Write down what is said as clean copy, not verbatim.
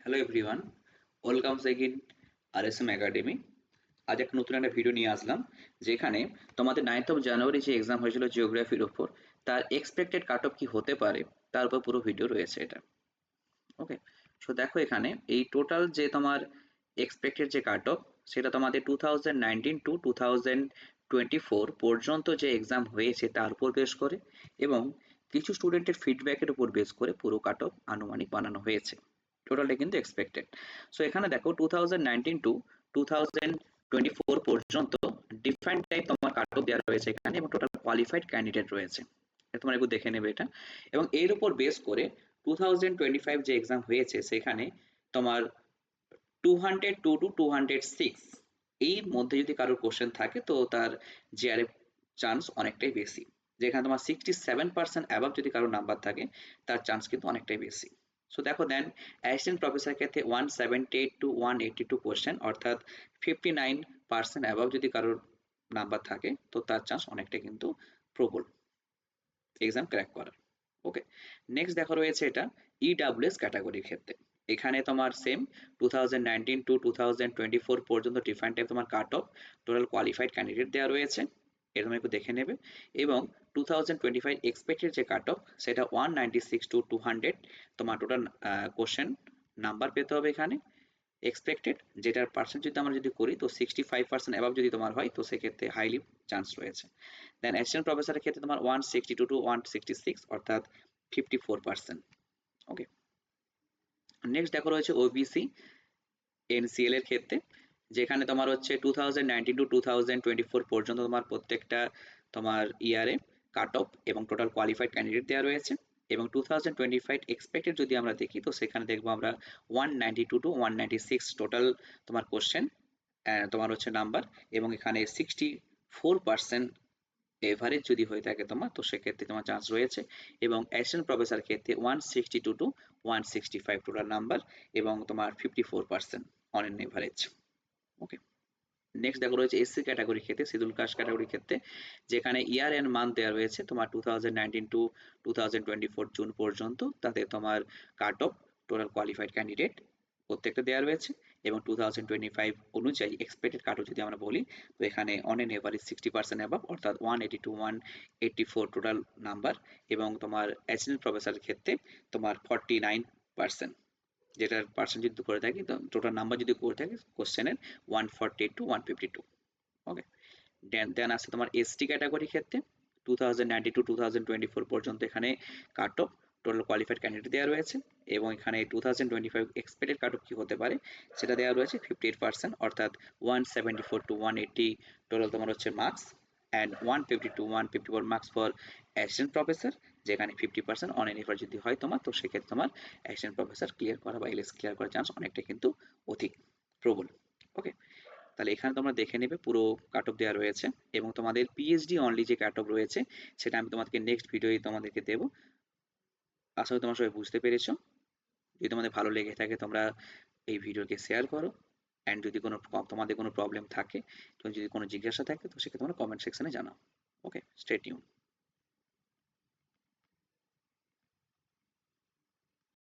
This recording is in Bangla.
Hello everyone, welcomes again RSM academy. আজ একটা নতুন একটা ভিডিও নিয়ে আসলাম, যেখানে তোমাদের 9th অফ জানুয়ারি যে এক্সাম হয়েছিল জিওগ্রাফির ওপর, তার এক্সপেক্টেড কাট অফ কি হতে পারে তার উপর পুরো ভিডিও রয়েছে এটা। ওকে, সো দেখো এখানে এই টোটাল যে তোমার এক্সপেক্টেড যে কাট অফ, সেটা তোমাদের 2019 টু 2024 পর্যন্ত যে এক্সাম হয়েছে তার উপর বেস করে এবং কিছু স্টুডেন্টের ফিডব্যাকের উপর বেস করে পুরো কাট অফ আনুমানিক বানানো হয়েছে। টোটালটা কিন্তু এক্সপেক্টেড। সো এখানে দেখো 2019 টু 2024 পর্যন্ত ডিফারেন্ট টাইপ তোমার কাট অফ দেওয়া রয়েছে এখানে এবং টোটাল কোয়ালিফাইড ক্যান্ডিডেট রয়েছে। তোমার একটু দেখে নেবে এটা। এবং এর উপর বেস করে 2025 যে এক্সাম হয়েছে সেখানে তোমার 202 টু 206 এর মধ্যে যদি কারোর কোশ্চেন থাকে তো তার জিআরএফ চান্স অনেকটাই বেশি। যেখানে তোমার 67% অ্যাবাভ যদি কারোর নাম্বার থাকে তার চান্স কিন্তু অনেকটাই বেশি। সো দেখো দেন অ্যাসিস্ট্যান্ট প্রফেসর ক্ষেত্রে 178 টু 182 কোশ্চেন, অর্থাৎ 59% অ্যাবাভ যদি কারোর নাম্বার থাকে তো তার চান্স অনেকটাই কিন্তু প্রবল এক্সাম ক্র্যাক করার। ওকে, নেক্সট দেখো রয়েছে এটা ইডাব্লিউএস ক্যাটাগরির ক্ষেত্রে। এখানে তোমার সেম 2019 টু 2024 পর্যন্ত ডিফারেন্ট টাইপ তোমার cut off total qualified candidate দেওয়া রয়েছে, এটা তুমি একটু দেখে নেবে। এবং 2025 এক্সপেক্টেড যে কাট অফ সেটা 196 টু 200 তোমার টোটাল কোশ্চেন নাম্বার পেতে হবে এখানে এক্সপেক্টেড, যেটার পার্সেন্ট যদি আমরা যদি করি তো 65% অ্যাবাভ যদি তোমার হয় তো সেক্ষেত্রে হাইলি চান্স রয়েছে। দেন অ্যাসিস্ট্যান্ট প্রফেসরের ক্ষেত্রে তোমার 162 টু 166, অর্থাৎ 54%। ওকে, নেক্সট দেখো রয়েছে ওবিসি এনসিএল এর ক্ষেত্রে, যেখানে তোমার হচ্ছে 2019 টু 2024 পর্যন্ত তোমার প্রত্যেকটা তোমার ইয়ারে কাট অফ এবং টোটাল কোয়ালিফাইড ক্যান্ডিডেট দেওয়া রয়েছে। এবং 2025 এক্সপেক্টেড যদি আমরা দেখি তো সেখানে দেখবো আমরা 192 টু 196 টোটাল তোমার কোশ্চেন তোমার হচ্ছে নাম্বার, এবং এখানে 64% এভারেজ যদি হয়ে থাকে তোমার তো সেক্ষেত্রে তোমার চান্স রয়েছে। এবং অ্যাসিস্ট্যান্ট প্রফেসর ক্ষেত্রে 162 টু 165 টোটাল নাম্বার এবং তোমার 54% on an average. Okay, next দেখো রয়েছে এসসি ক্যাটাগরির ক্ষেত্রে, শিডিউল কাস্ট ক্যাটাগরির ক্ষেত্রে, যেখানে ইয়ার এন্ড মান্থ দেওয়া রয়েছে তোমার 2019 টু 2024 জুন পর্যন্ত, তাতে তোমার cut off total qualified candidate প্রত্যেকটা দেওয়া রয়েছে। এবং 2025 অনুযায়ী এক্সপেক্টেড কাট অফ যদি আমরা বলি তো এখানে অন এন এভারেজ 60% অ্যাবাভ, অর্থাৎ 180 টু 184 টোটাল নাম্বার। এবং তোমার অ্যাসিস্ট্যান্ট প্রফেসরের ক্ষেত্রে তোমার 49%, যেটার পার্সেন্ট যদি করে থাকি তো টোটাল নাম্বার যদি করে থাকি কোশ্চেনের 148 টু 152। ওকে, দেন আসছে তোমার এসটি ক্যাটাগরির ক্ষেত্রে 2019 টু 2024 পর্যন্ত এখানে cut off total qualified candidate দেওয়া রয়েছে। এবং এখানে 2025 এক্সপেক্টেড কাট অফ কি হতে পারে সেটা দেওয়া রয়েছে 58%, অর্থাৎ 174 টু 180 টোটাল তোমার হচ্ছে marks, and 150 to 154 marks for assistant professor, যেখানে 50% অন এন এভারেজ যদি হয় তোমার তো সেক্ষেত্রে তোমার অ্যাসিস্ট্যান্ট প্রফেসর ক্লিয়ার করা বা এলএস ক্লিয়ার করার চান্স অনেকটা কিন্তু অধিক প্রবল। ওকে, তাহলে এখানে তোমরা দেখে নেবে পুরো কাট অফ দেওয়া রয়েছে। এবং তোমাদের পিএইচডি অনলি যে কাট অফ রয়েছে সেটা আমি তোমাদেরকে নেক্সট ভিডিওতে তোমাদেরকে দেবো। আশা করি তোমরা সবাই বুঝতে পেরেছো। যদি তোমাদের ভালো লেগে থাকে তোমরা এই ভিডিওকে শেয়ার করো, অ্যান্ড যদি কোনো তোমাদের কোনো প্রবলেম থাকে, যদি কোনো জিজ্ঞাসা থাকে তো সেক্ষেত্রে তোমরা কমেন্ট সেকশনে জানাও। ওকে, স্টে টিউন।